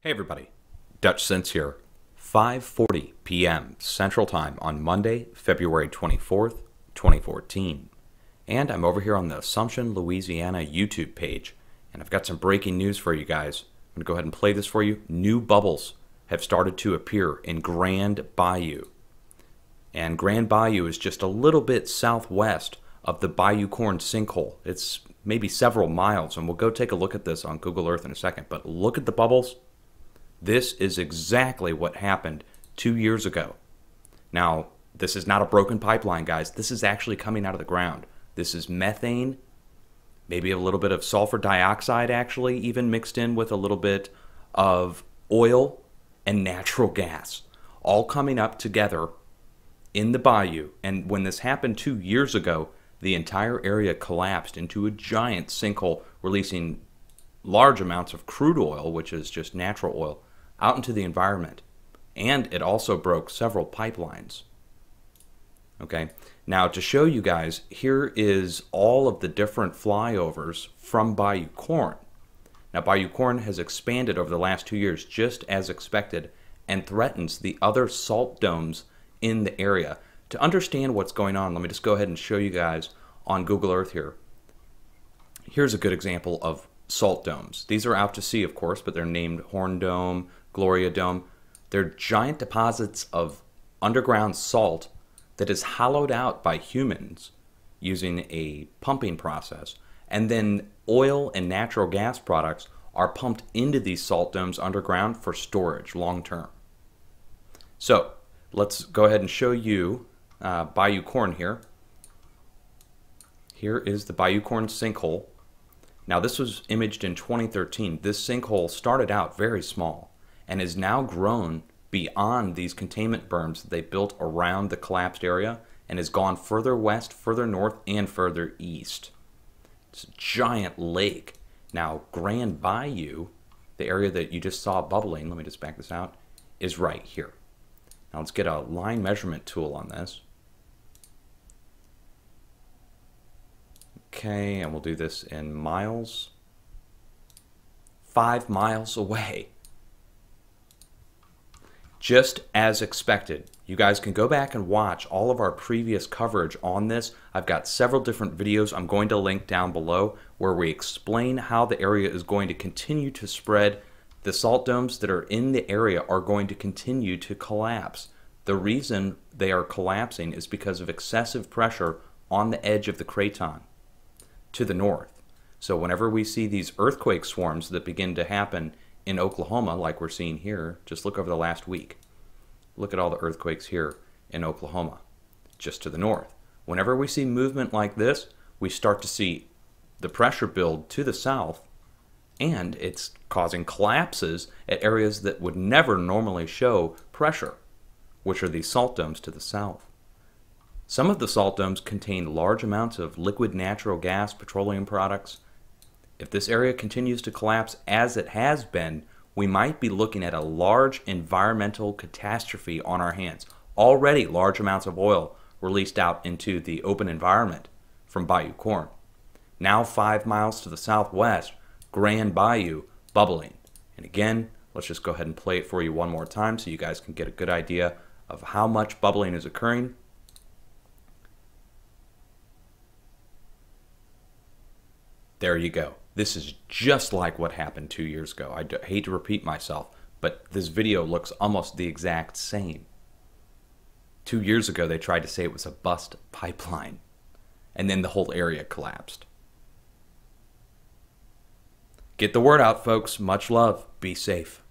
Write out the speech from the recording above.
Hey everybody, Dutchsinse here. 5:40 p.m. Central Time on Monday, February 24th, 2014. And I'm over here on the Assumption, Louisiana YouTube page, and I've got some breaking news for you guys. I'm going to go ahead and play this for you. New bubbles have started to appear in Grand Bayou. And Grand Bayou is just a little bit southwest of the Bayou Corne sinkhole. It's maybe several miles, and we'll go take a look at this on Google Earth in a second. But look at the bubbles. This is exactly what happened 2 years ago. Now, this is not a broken pipeline, guys. This is actually coming out of the ground. This is methane, maybe a little bit of sulfur dioxide actually, even mixed in with a little bit of oil and natural gas, all coming up together in the bayou. And when this happened 2 years ago, the entire area collapsed into a giant sinkhole, releasing large amounts of crude oil, which is just natural oil, out into the environment. And it also broke several pipelines. Okay, now to show you guys, here is all of the different flyovers from Bayou Corne. Now Bayou Corne has expanded over the last 2 years just as expected and threatens the other salt domes in the area. To understand what's going on, let me just go ahead and show you guys on Google Earth here. Here's a good example of salt domes. These are out to sea, of course, but they're named Horn Dome, Gloria Dome. They're giant deposits of underground salt that is hollowed out by humans using a pumping process. And then oil and natural gas products are pumped into these salt domes underground for storage long term. So let's go ahead and show you Bayou Corne here. Here is the Bayou Corne sinkhole. Now this was imaged in 2013. This sinkhole started out very small and has now grown beyond these containment berms that they built around the collapsed area and has gone further west, further north, and further east. It's a giant lake. Now Grand Bayou, the area that you just saw bubbling, let me just back this out, is right here. Now let's get a line measurement tool on this. Okay, and we'll do this in miles. 5 miles away. Just as expected. You guys can go back and watch all of our previous coverage on this. I've got several different videos I'm going to link down below where we explain how the area is going to continue to spread. The salt domes that are in the area are going to continue to collapse. The reason they are collapsing is because of excessive pressure on the edge of the craton to the north. So whenever we see these earthquake swarms that begin to happen in Oklahoma, like we're seeing here, just look over the last week. Look at all the earthquakes here in Oklahoma, just to the north. Whenever we see movement like this, we start to see the pressure build to the south, and it's causing collapses at areas that would never normally show pressure, which are these salt domes to the south. Some of the salt domes contain large amounts of liquid natural gas, petroleum products. If this area continues to collapse as it has been, we might be looking at a large environmental catastrophe on our hands. Already large amounts of oil released out into the open environment from Bayou Corne. Now 5 miles to the southwest, Grand Bayou bubbling. And again, let's just go ahead and play it for you one more time so you guys can get a good idea of how much bubbling is occurring. There you go. This is just like what happened 2 years ago. I hate to repeat myself, but this video looks almost the exact same. 2 years ago, they tried to say it was a bust pipeline, and then the whole area collapsed. Get the word out, folks. Much love. Be safe.